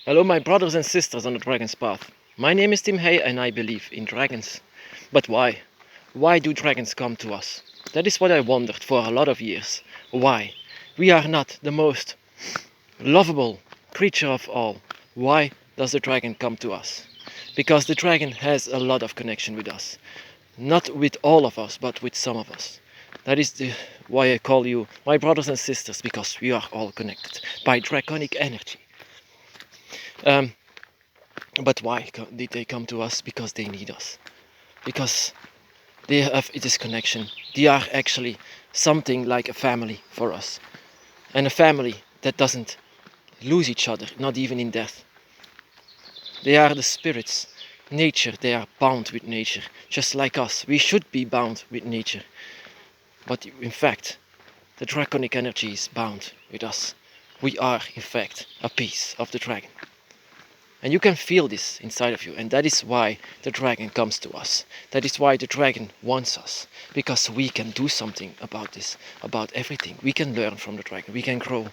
Hello, my brothers and sisters on the Dragon's Path. My name is Tim Hay and I believe in dragons. But why? Why do dragons come to us? That is what I wondered for a lot of years. Why? We are not the most lovable creature of all. Why does the dragon come to us? Because the dragon has a lot of connection with us. Not with all of us, but with some of us. That is why I call you my brothers and sisters, because we are all connected by draconic energy. Um, But why did they come to us? Because they need us. Because they have this connection. They are actually something like a family for us. And a family that doesn't lose each other, not even in death. They are the spirits. Nature, they are bound with nature. Just like us. We should be bound with nature. But in fact, the draconic energy is bound with us. We are, in fact, a piece of the dragon. And you can feel this inside of you, and that is why the dragon comes to us. That is why the dragon wants us, because we can do something about this, about everything. We can learn from the dragon, we can grow,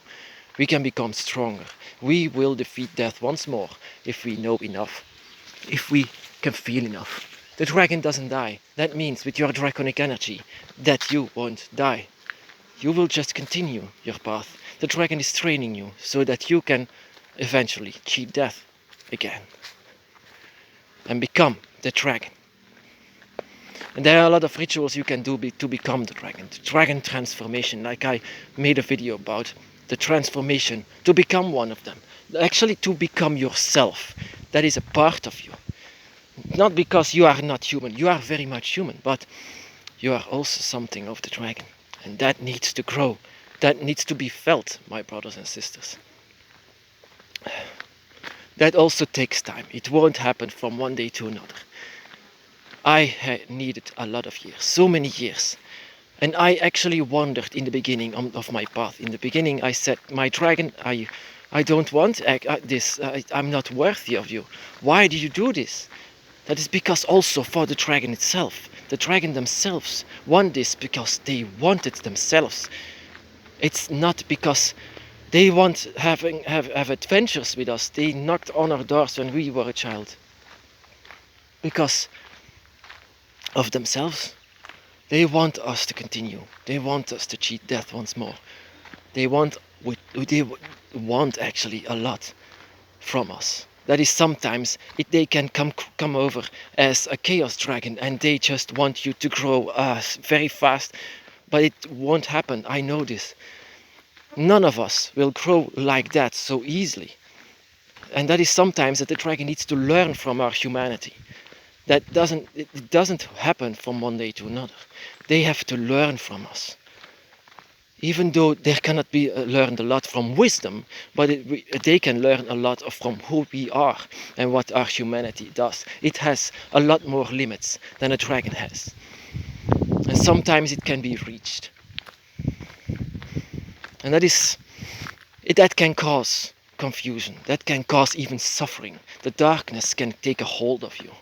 we can become stronger. We will defeat death once more if we know enough, if we can feel enough. The dragon doesn't die. That means with your draconic energy that you won't die. You will just continue your path. The dragon is training you so that you can eventually cheat death again and become the dragon. And there are a lot of rituals you can do to become the dragon. The dragon transformation, like I made a video about the transformation to become one of them. Actually, to become yourself. That is a part of you. Not because you are not human. You are very much human, but you are also something of the dragon. And that needs to grow. That needs to be felt, my brothers and sisters. That also takes time. It won't happen from one day to another. I needed a lot of years, so many years. And I actually wondered in the beginning of my path. In the beginning, I said, my dragon, I don't want this. I'm not worthy of you. Why did you do this? That is because also for the dragon itself. The dragon themselves want this because they want it themselves. It's not because they want have adventures with us. They knocked on our doors when we were a child. Because of themselves. They want us to continue. They want us to cheat death once more. They want they want actually a lot from us. That is sometimes they can come over as a chaos dragon and they just want you to grow very fast, but it won't happen. I know this. None of us will grow like that so easily. And that is sometimes that the dragon needs to learn from our humanity. It doesn't happen from one day to another. They have to learn from us. Even though there cannot be learned a lot from wisdom, but they can learn a lot from who we are and what our humanity does. It has a lot more limits than a dragon has. And sometimes it can be reached. And that can cause confusion. That can cause even suffering. The darkness can take a hold of you.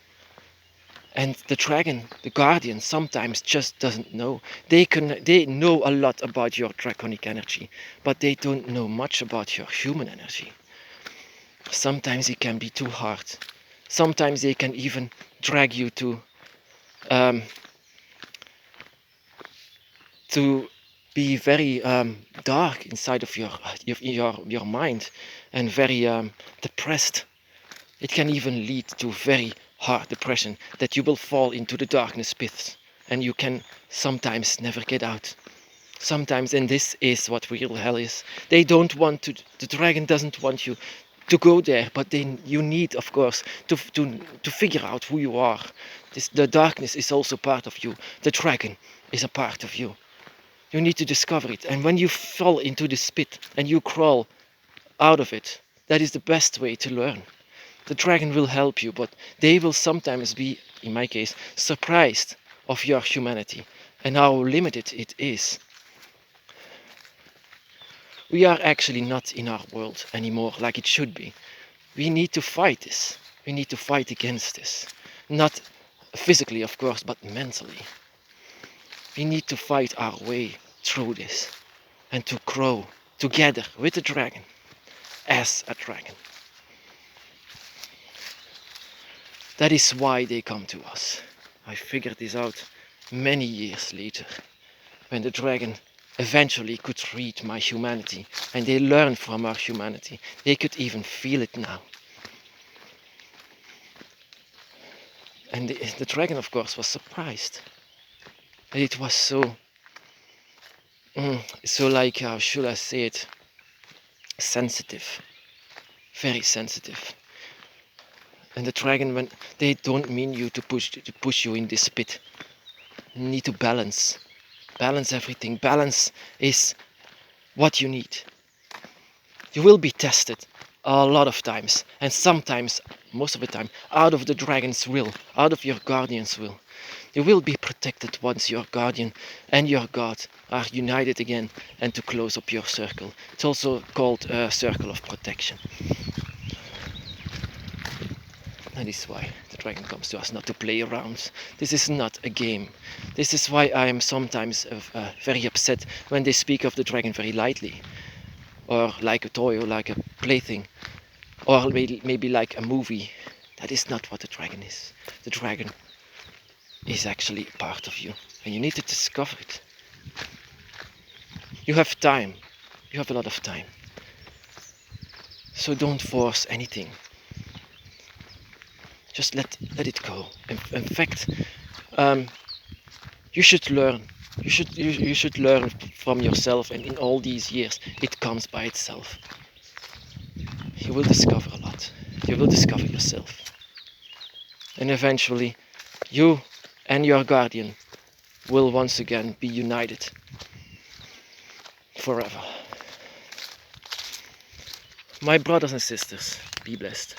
And the dragon, the guardian, sometimes just doesn't know. They know a lot about your draconic energy, but they don't know much about your human energy. Sometimes it can be too hard. Sometimes they can even drag you um, to be very dark inside of your mind and very depressed. It can even lead to very hard depression, that you will fall into the darkness pits and you can sometimes never get out. Sometimes, and this is what real hell is. They don't want to. The dragon doesn't want you to go there, but then you need, of course, to figure out who you are. The darkness is also part of you. The dragon is a part of you. You need to discover it, and when you fall into this pit and you crawl out of it, that is the best way to learn. The dragon will help you, but they will sometimes be, in my case, surprised of your humanity and how limited it is. We are actually not in our world anymore like it should be. We need to fight this. We need to fight against this. Not physically, of course, but mentally. We need to fight our way through this and to grow together with the dragon as a dragon. That is why they come to us. I figured this out many years later, when the dragon eventually could read my humanity, and they learned from our humanity. They could even feel it now. And the dragon, of course, was surprised. It was so, so like, how should I say it, sensitive, very sensitive. And the dragon, when they don't mean you to push you in this pit. You need to balance everything. Balance is what you need. You will be tested a lot of times, and sometimes, most of the time, out of the dragon's will, out of your guardian's will. You will be protected once your guardian and your god are united again and to close up your circle. It's also called a circle of protection. That is why the dragon comes to us, not to play around. This is not a game. This is why I am sometimes very upset when they speak of the dragon very lightly, or like a toy, or like a plaything, or maybe like a movie. That is not what the dragon is. The dragon is actually a part of you, and you need to discover it. You have time. You have a lot of time. So don't force anything. Just let it go. In fact, you should learn. You should learn from yourself, and in all these years, it comes by itself. You will discover a lot. You will discover yourself, and eventually, you and your guardian will once again be united forever. My brothers and sisters, be blessed.